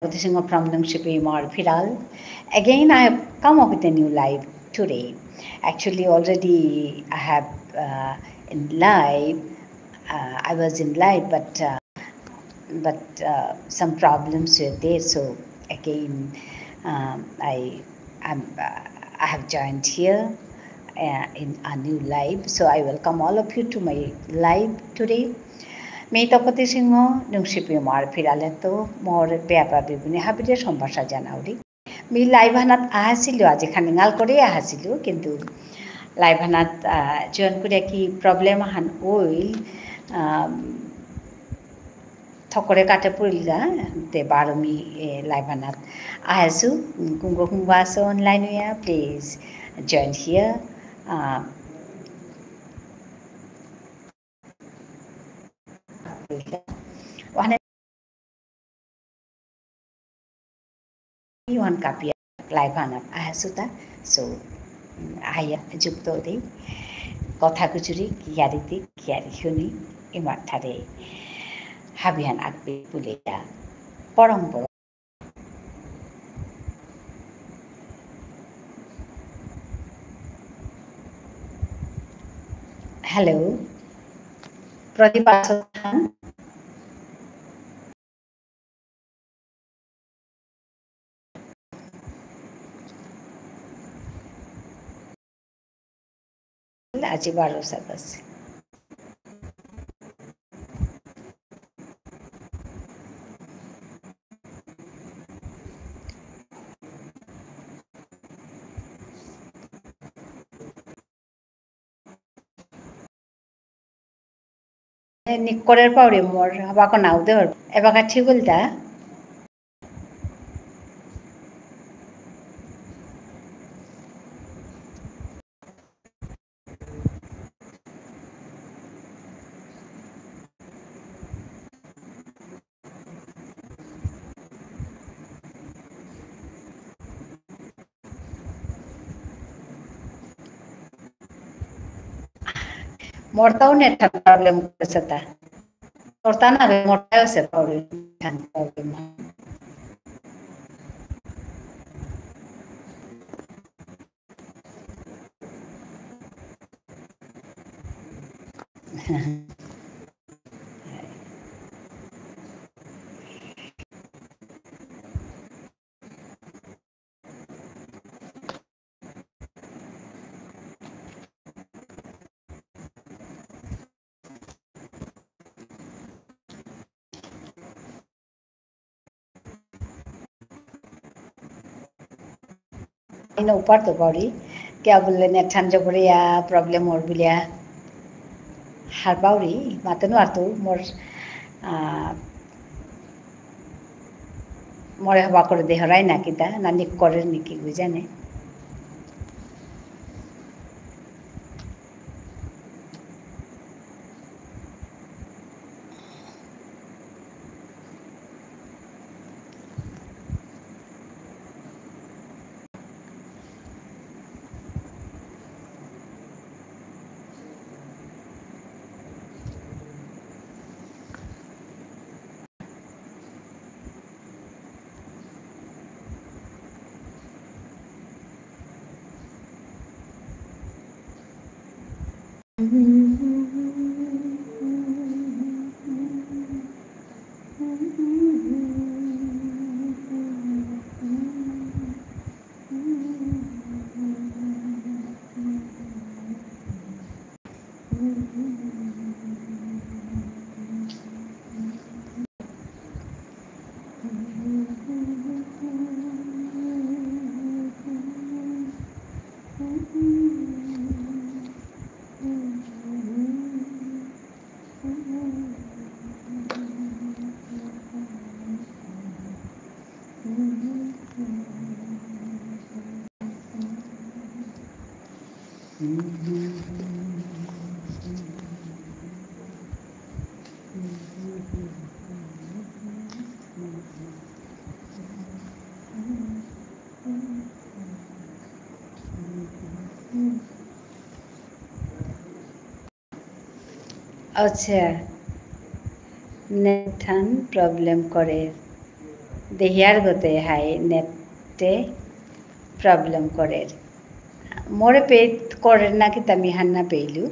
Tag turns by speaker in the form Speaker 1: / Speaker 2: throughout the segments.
Speaker 1: Singh from Nungshipi Marfiral. Again, I have come up with a new live today. Actually, already I have in live. I was in live, but some problems were there. So again, I'm, I have joined here in a new live. So I welcome all of you to my live today. May Tapati Singo, Nungshipi Marfiraleto, more Beapa Bibuni, happy Sombasa Janauri. Me Laivanat Ahasilu, Ajikaningal Korea Hasilu, Kintu Laivanat John Kudeki problem han oil. Thokore kate purilga te barumi laivanat ahasu kungo kungwaso online ya please join here one kapia laivanat ahasuta so aya jukto dei kotha kuchuri kiariti kiari huni imathare habian akbe puleya porong hello Pratipasathan আজি 12 সাতাশ নিকরের পাউরি মোর বাকো নাও দেহর এবাকা ঠিক বলতা mortau net problem keseta tortana be mortau se problem इन ऊपर तो पड़ी क्या बोले ने ठंडा पड़िया प्रॉब्लम और बिलिया हर बाउरी मातनु आरतो मोर मोरे हवा कर दे हराई ना किता ना निक करे निकी गुजाने अच्छा नेथान प्रॉब्लम करे দেহিয়ার গতে হাই নেটে প্রবলেম করে মোরে পেট করেন না কি তামি হান্না পেইলু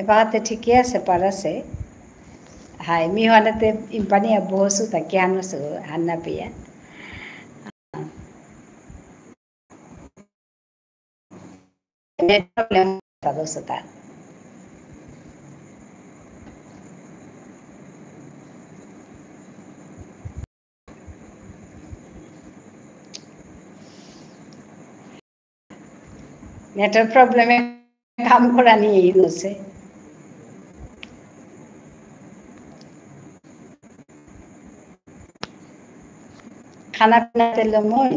Speaker 1: এবারে ঠিকই আছে পারাছে হাই মি হানাতে ইম্পানি বহসু তাকে হানসু Hannah পেয়া net problem tado sata নেটের প্রবলেমে কাম করা নিয়ে হচ্ছে খানা পিনা তেল মই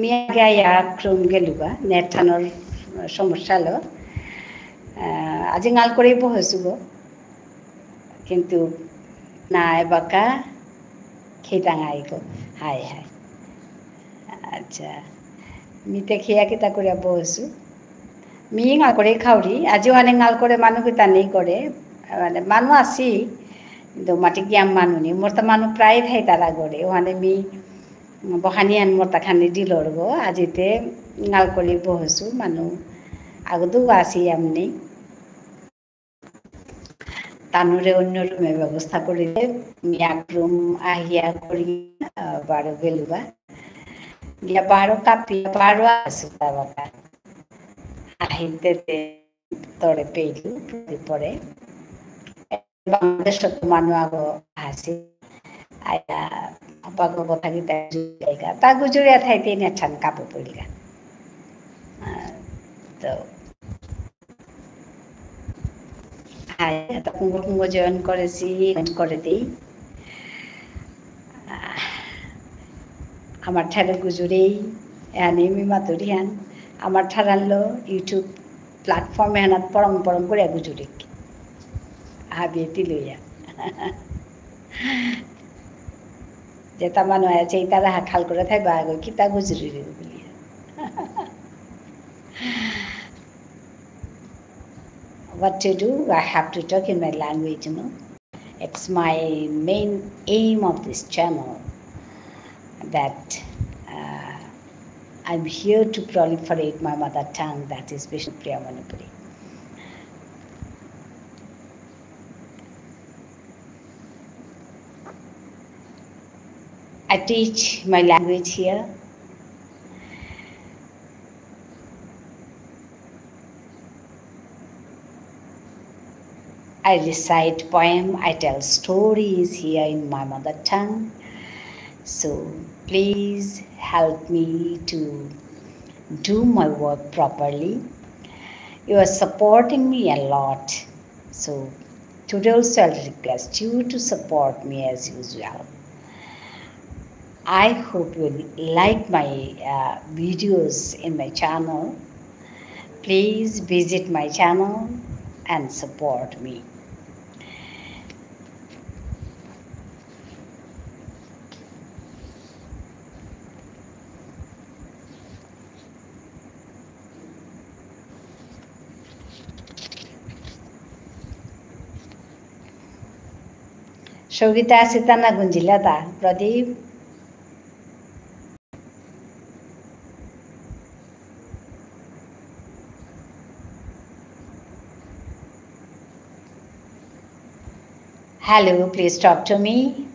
Speaker 1: মিয়া ক্রোম গেলুবা নেট থানোর সমস্যা হলো আজি গাল করে বহসুব কিন্তু না এবাকা খেতাঙাই গো হাই হাই আচ্ছা মিতে খেয়া কিতা করে বহসু মি গাল করে খাওরি আজি অনেক গাল করে মানুষ কিতা নেই করে মানে মানুষ আসি কিন্তু মাটি গিয়াম মানুষ নি মোর তো মানুষ প্রায় থাই তারা করে ওখানে মি বহানিয়ান মতা খানি দিলর গো আজিতে গাল করে বহসু মানুষ আগতো আসি এমনি তানুরে অন্য রুমে ব্যবস্থা করে এক রুম আহিয়া করি বারো গেলুবা গিয়া বারো কাপিয়া বারো আসু বাবা আহিতে তরে পেইলু পরে বাংলাদেশ মানুষ আগো হাসি আয়া আপাকে কথা কি জায়গা তা গুজরিয়া থাইতে নেঠান কাপড় পড়িলা তো কুঙ্গ কুঙ্গ জয়েন করেছি করে দিই আমার ঠারে গুজরেই এনে মি মাতুরি হান আমার ঠারানলো ইউটিউব প্ল্যাটফর্মে হানাত পরম পরম করে গুজরি হাবিয়ে তিলইয়া যেটা মানুষ আছে এই তারা খাল করে থাকবে আগে কিতা গুজরি বলি what to do I have to talk in my language it's my main aim of this channel that I'm here to proliferate my mother tongue that is Vishnu Priya Manipuri I teach my language here I recite poem, I tell stories here in my mother tongue. So please help me to do my work properly. You are supporting me a lot. So today also I'll request you to support me as usual. I hope you like my videos in my channel. Please visit my channel and support me. সৌগীতা সীতানা গুঞ্জিলাতা Pradip Hello, please talk to me.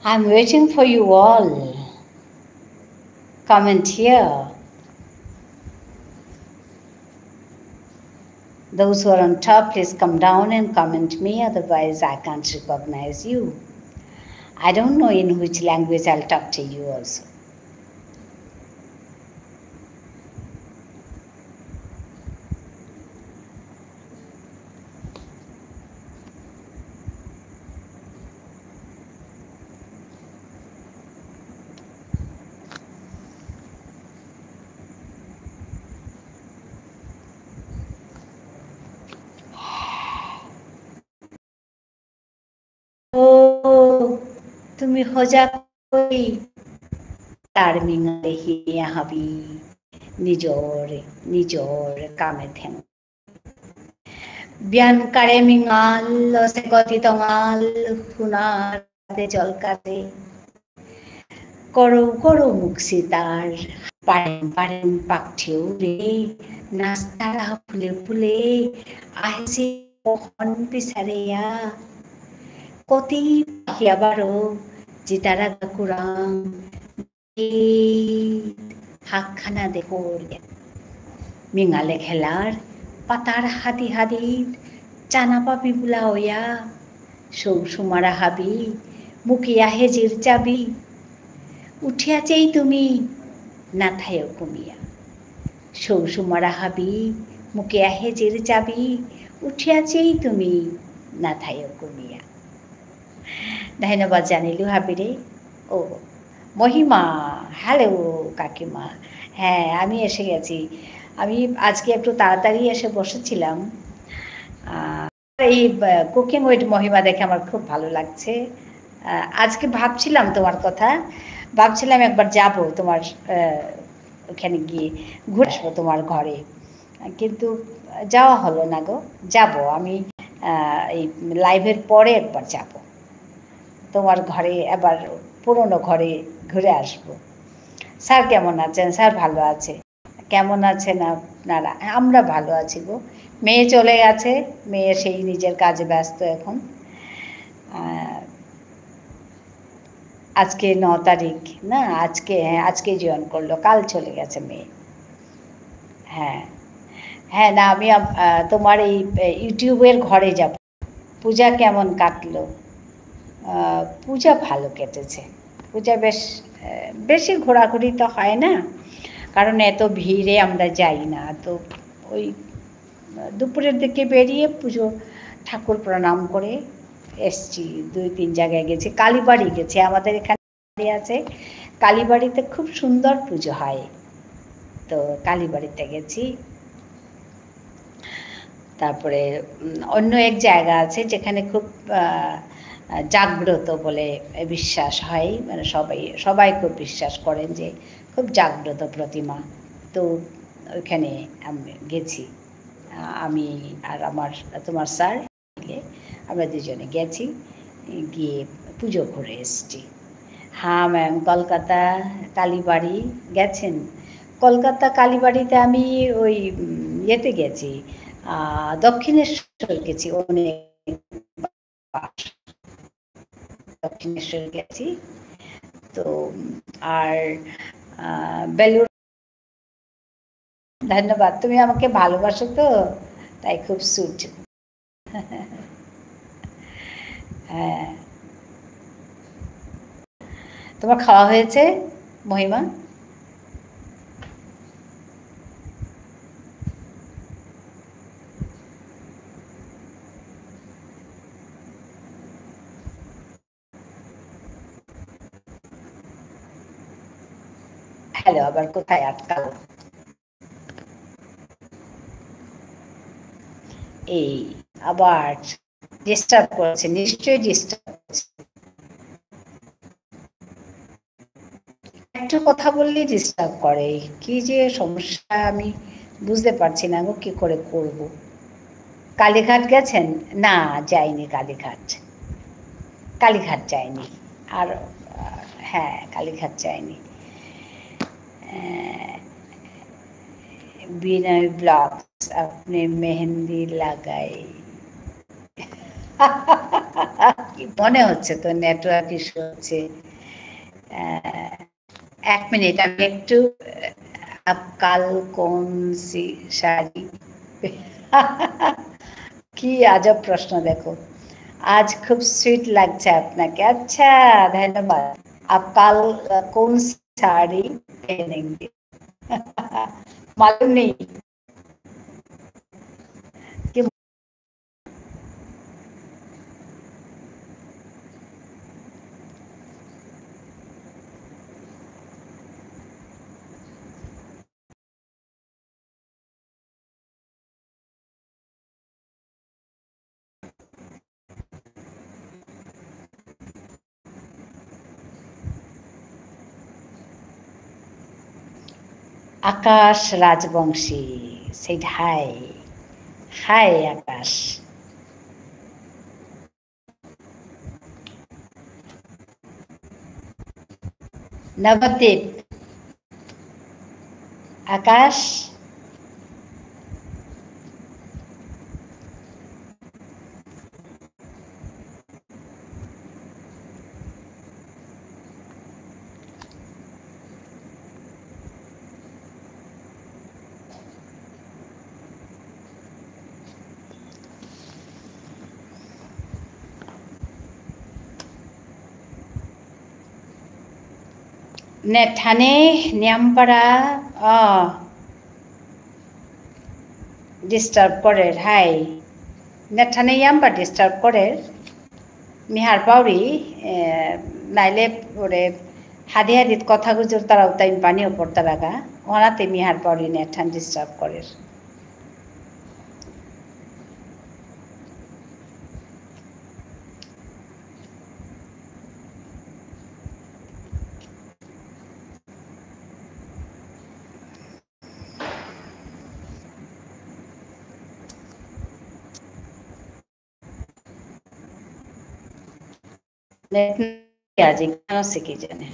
Speaker 1: I'm waiting for you all. Comment here. Those who are on top, please come down and comment me, otherwise I can't recognize you. I don't know in which language I'll talk to you also. Oh, tumi hoja koi tarminga hi habi nijor kame theng. Bian kare mingal se goti tongal hunar de jol kate. Koro muksitar পারেন পাকঠেও রে নাস্তারা ফুলে ফুলে আহিছে কখন পিছাৰেয়া কতি পাহিয়াবাৰো জিতাৰা কুৰাং হাকখানা দেখোরিয়া মিঙালে খেলার পাতার হাতি হাদিত চানা পাপি বুলা হইয়া সৌসুমারা হাবি মুখিয়া হেজির চাবি উঠিয়াছেই তুমি নাথায় কমিয়া সৌসুমারা হাবি মুখে হেজির চাবি উঠিয়াছেই তুমি নাথায় কমিয়া ধন্যবাদ জানিলু হাবিরে ও মহিমা হ্যালো কাকিমা হ্যাঁ আমি এসে গেছি আমি আজকে একটু তাড়াতাড়ি এসে বসেছিলাম এই কুকিং উইথ মহিমা দেখে আমার খুব ভালো লাগছে আজকে ভাবছিলাম তোমার কথা ভাবছিলাম একবার যাব তোমার ওখানে গিয়ে ঘুরে আসবো তোমার ঘরে কিন্তু যাওয়া হলো না গো যাব আমি এই লাইভের পরে একবার যাব তোমার ঘরে আবার পুরনো ঘরে ঘুরে আসবো স্যার কেমন আছেন স্যার ভালো আছে কেমন আছেন আপনারা আমরা ভালো আছি গো মেয়ে চলে গেছে মেয়ে সেই নিজের কাজে ব্যস্ত এখন আজকে 9 তারিখ না আজকে হ্যাঁ আজকে জয়েন করলো কাল চলে গেছে মেয়ে হ্যাঁ হ্যাঁ না আমি তোমার এই ইউটিউবের ঘরে যাব পূজা কেমন কাটলো পূজা ভালো কেটেছে পূজা বেশি ঘোরাঘুরি তো হয় না কারণ এত ভিড়ে আমরা যাই না তো ওই দুপুরের দিকে বেরিয়ে পুজো ঠাকুর প্রণাম করে এসছি 2-3 জায়গায় গেছি কালীবাড়ি গেছি আমাদের এখানে আছে কালীবাড়িতে খুব সুন্দর পুজো হয় তো কালীবাড়িতে গেছি তারপরে অন্য এক জায়গা আছে যেখানে খুব জাগ্রত বলে বিশ্বাস হয় মানে সবাই খুব বিশ্বাস করেন যে খুব জাগ্রত প্রতিমা তো ওইখানে আমি গেছি আমি আর তোমার স্যার মিলে আমরা দুজনে গেছি গিয়ে পুজো করে এসেছি হ্যাঁ ম্যাম কলকাতা কালীবাড়ি গেছেন কলকাতা কালীবাড়িতে আমি ওই ইয়েতে গেছি দক্ষিণেশ্বর গেছি অনেক দক্ষিণেশ্বর গেছি তো আর বেলুর ধন্যবাদ তুমি আমাকে ভালোবাসো তো তাই খুব সুট হ্যাঁ তোমার খাওয়া হয়েছে মহিমা হ্যালো আবার কোথায় আটকাল এই আবার ডিস্টার্ব করছে নিশ্চয়ই ডিস্টার্ব করছে একটু কথা বললেই ডিস্টার্ব করে কি যে সমস্যা আমি বুঝতে পারছি না গো কি করে করব কালীঘাট গেছেন না যাইনি কালীঘাট যাইনি আর হ্যাঁ কালীঘাট যাইনি বিনয় ব্লগস আপনি মেহেন্দি লাগাই মনে হচ্ছে তো নেটওয়ার্ক ইস্যু হচ্ছে। 1 মিনিট, আমি একটু आप কাল কোন সি শাড়ি কি আজব প্রশ্ন দেখো। আজ খুব সুইট লাগছে আপনাকে। আচ্ছা, ধন্যবাদ। आप কাল কোন শাড়ি पहनेंगे? मालूम नहीं कि Akash Rajvanshi said hi. Hi, Akash. Navdeep, Akash, नेठाने न्यामपाड़ा डिस्टार्ब करे हाय नेठाने याम्बा डिस्टार्ब करे मिहार पाउरी नाइले ओरे हादी हादित कथा गुजर ताराव टाइम पानी ओपर तारागा ओनाते मिहार पाउरी नेठान डिस्टार्ब करे आज केन से की जाने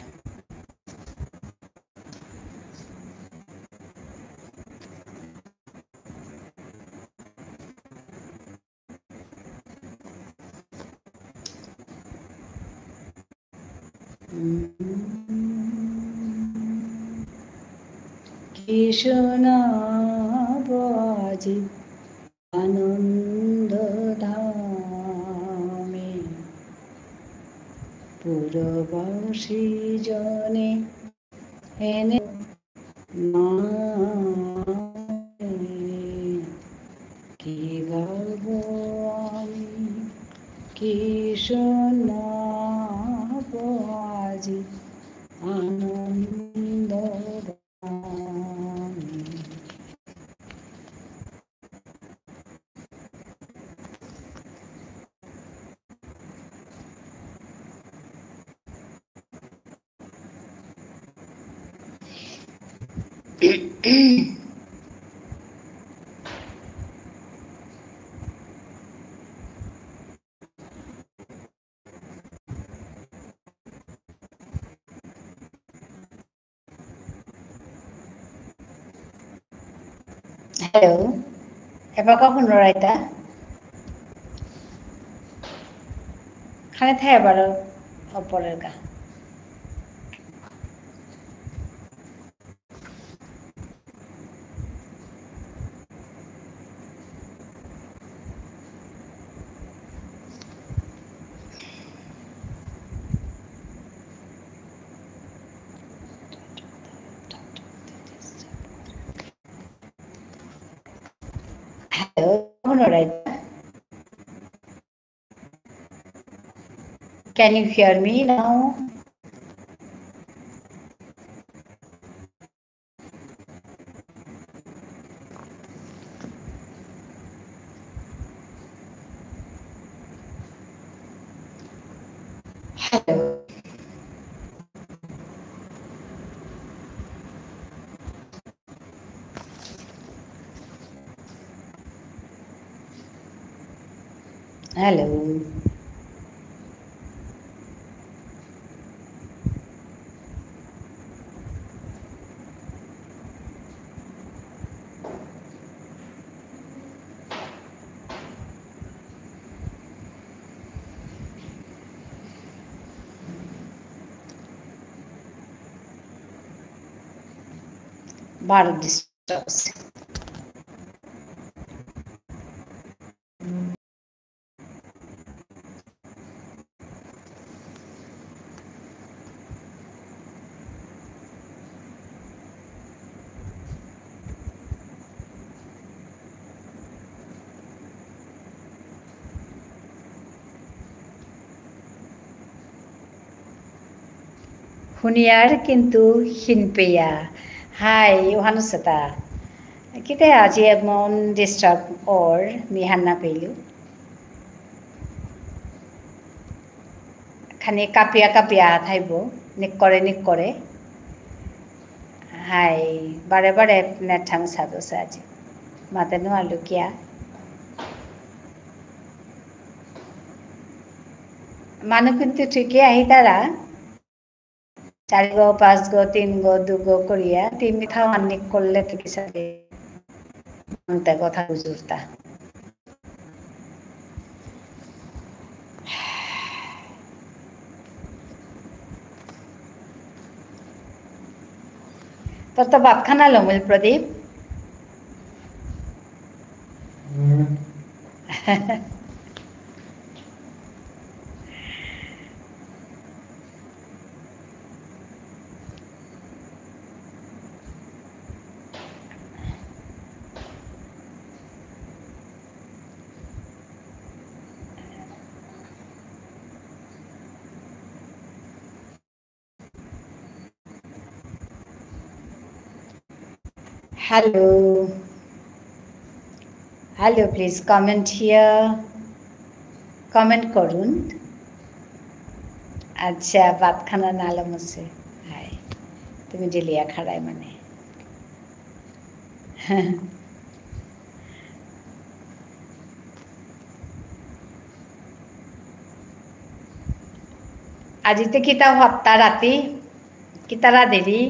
Speaker 1: কি শোনাবো আজি আনন্দ ধামে পুরবাসী জনে এনে কি গাবো আমি কি শোনাবো আজি আনন্দ Hello, apakah Nuraita? Kane thay baro oporer ka. Hello, Nuraita. Can you hear me now? Hello. Hello. 12 disturbs Huniar কিন্তু hinpeya. Hi, Johannesata. Kita aji mon disturb or mi hanna pelu. Khane kapia thaibo nik kore. Hi, bare net thang sado saji. Mate no alu kya. Manu কিন্তু ঠিকই আহি তারা 4 গো 5 গো 3 গো 2 গো করিয়া তিন মিঠা অনেক করলে থেকে সাথে মনটা কথা বুঝুরতা তোর তো ভাত খানা লমল প্রদীপ Hello, please comment here. Comment করুন আচ্ছা ভাত খানা নালম আছে হাই তুমি জেলিয়া খাড়াই মানে আজিতে কিতা হত্তা রাতি কিতারা দেরি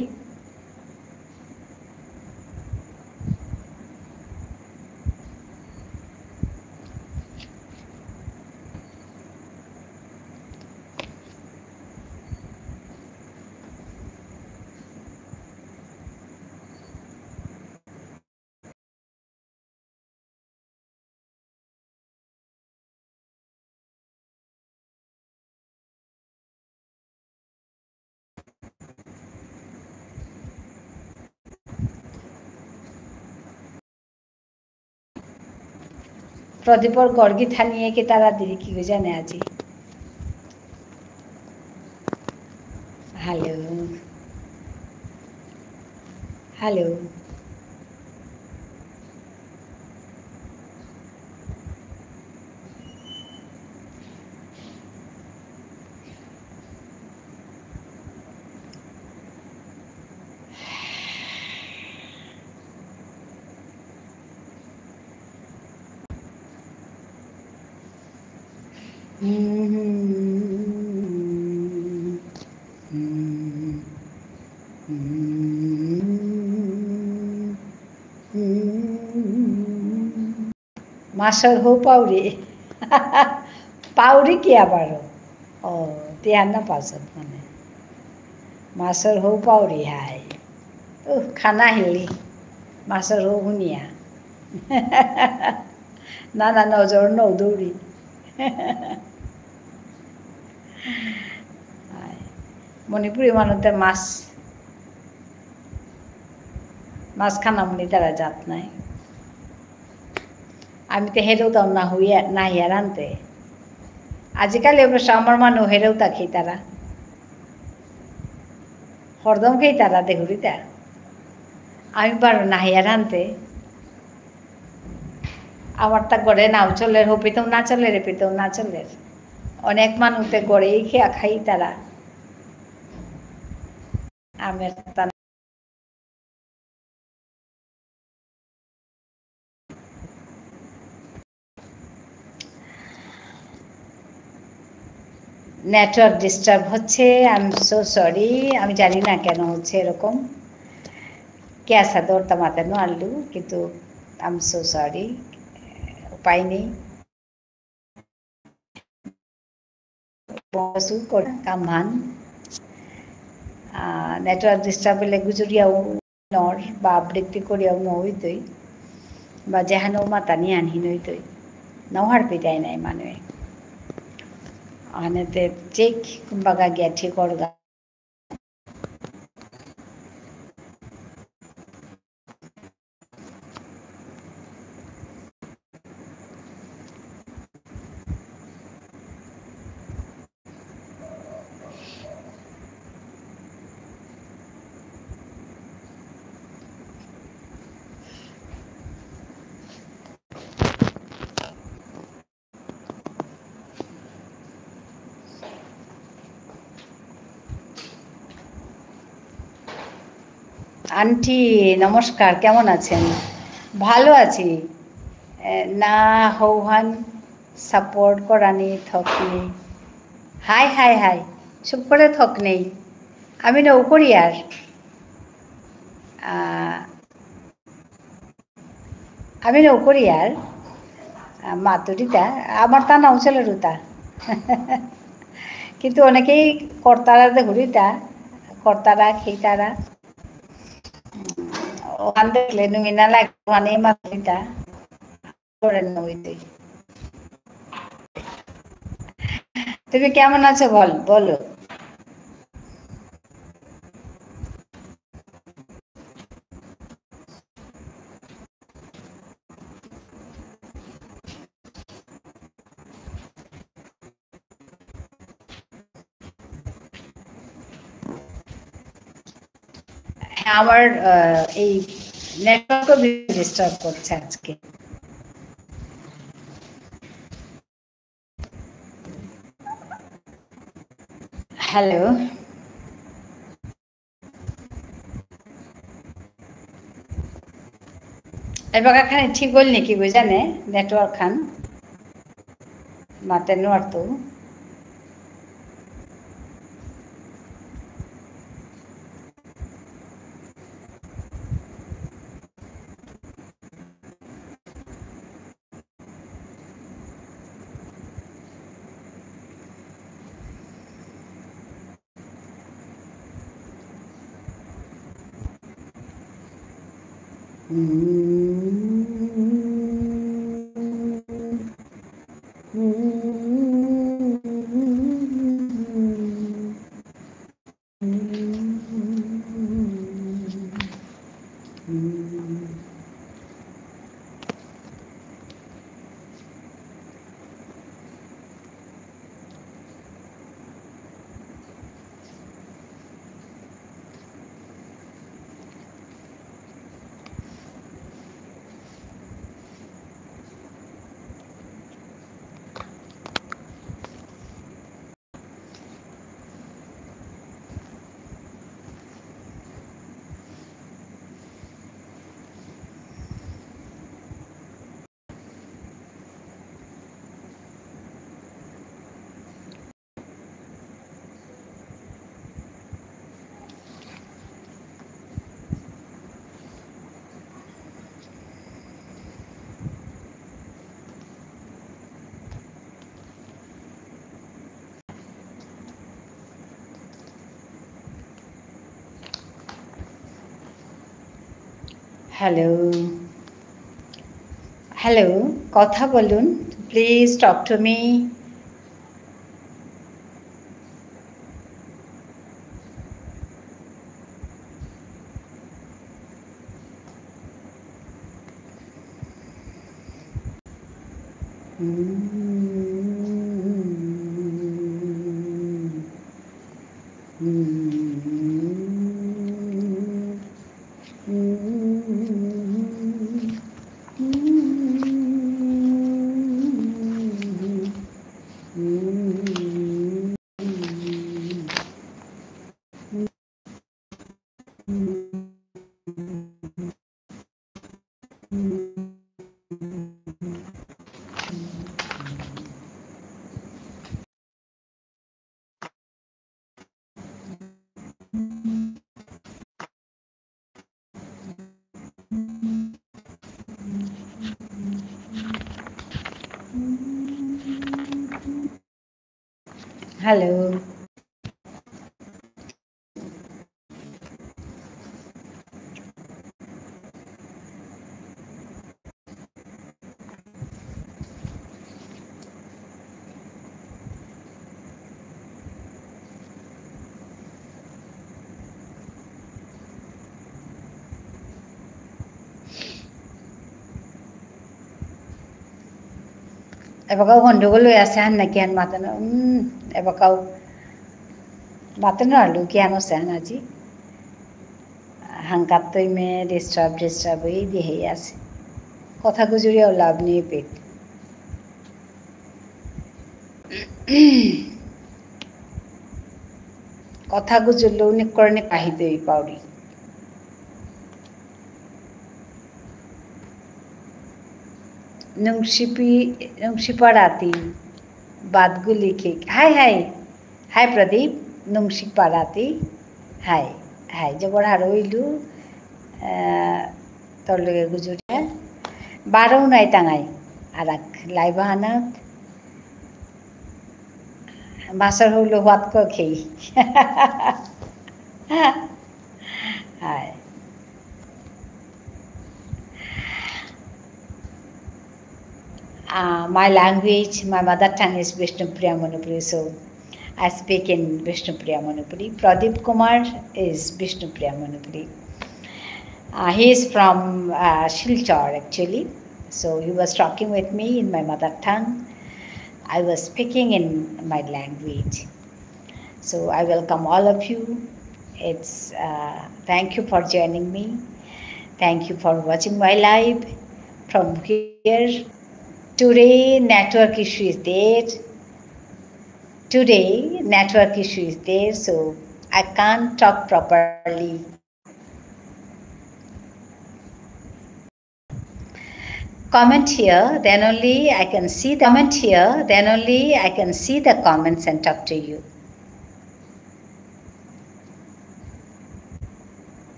Speaker 1: প্রদীপর গর্গি থানিয়ে কি তারা দেরি কি জানে আজি হ্যালো মাছৰ হৌ পাউৰি পাউৰি কি আবাৰ তিয়ান্ন পাছত মানে মাছৰ হৌ পাউৰি হাই খানা হিলি মাছৰ হৌ শুনিয়া না নজৰ নদৌৰি মণিপুৰী মানুহতে মাছ খানা বুলি তারা জাত নাই আমি তো হেরেওতাম না হিয়ার আনতে আজিকালি অবশ্য আমার মানুষ হেরেওতা খেয়ে তারা হরদম খেয়ে তারা দেহুরিতা আমি পারো না হিয়ার আনতে আমারটা গড়ে নাও চলের হপিতেও না চলে রেপিতেও না চলের অনেক মানুষতে গড়েই খেয়া খাই তারা আমের নেটওয়ার্ক ডিস্টার্ব হচ্ছে আই এম সো সরি আমি জানি না কেন হচ্ছে এরকম ক্যাসা দৌড়তা মাতানো আলু কিন্তু আই এম সো সরি উপায় নেই কামান নেটওয়ার্ক ডিস্টার্ব হলে গুজরিয়াও नर बा आबृत्ति करियाव नहैतै बा जेहानो मातानि आनहिनैतै नावहार पिटाय नाय मानुए आने ते चेक बगा गया ठीक और गा आंटी नमस्कार केमन आছেন ভালো আছি না হৌহান সাপোর্ট করানি থকনি হাই হাই হাই চুপ করে থক নেই আমি নৌকরিয়ার আমি নৌকরিয়ার মাতুরিতা আমার তা নাম ছিল রুতা কিন্তু অনেকেই কর্তারা ঘুরিতা কর্তারা খেতারা ওখান দেখলে নুমিনা লাগে মানে মাতুরিতা করেন নইতে তুমি কেমন আছো বলো আমার এই নেটওয়ার্কও ডিস্টার্ব করছে আজকে হ্যালো এবার খানে ঠিক হল নাকি বুঝানে নেটওয়ার্ক খান মাতে নোয়ারতো হ্যালো হ্যালো কথা বলুন please talk to me hello Ebakaw gondogol হৈ আছে হান নাকি হান মাতে ন ebakaw মাতে ন আৰু কিয়ান আছে হান আজি হাংকাত তৈ মে ডিস্টার্ব হয়ে দিয়ে আছে কথা গুজরিয়াও লাভ নেই পেট কথা গুজরলেও নে করনে কাহিতে পাউরি নুংশিপাড়াতি বাতগুলি লিখে হাই হাই হাই প্রদীপ নুংশিপাড়াতি হাই হাই জবর হার হইলু তোর লগে গুজরিয়া বারও নাই টাঙাই আর এক লাইবাহানাত বাসর হইল হাত ক খেই high my language, my mother tongue is Vishnupriya Manipuri, so I speak in Vishnupriya Manipuri. Pradeep Kumar is Vishnupriya Manipuri. He is from Silchar actually, so he was talking with me in my mother tongue. I was speaking in my language. So I welcome all of you. Thank you for joining me. Thank you for watching my live from here. Today network issue is there. So I can't talk properly. Comment here, then only I can see the comments and talk to you.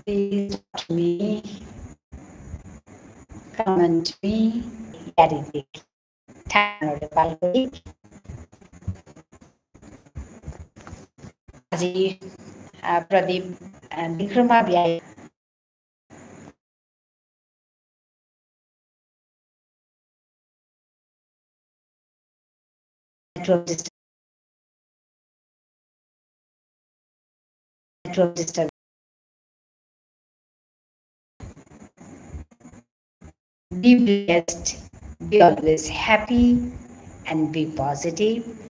Speaker 1: Please talk to me, comment me, Yaridik. Tanore Palgodik. Aji Pradeep and Vikrama Vyay. Be blessed, be always happy, and be positive.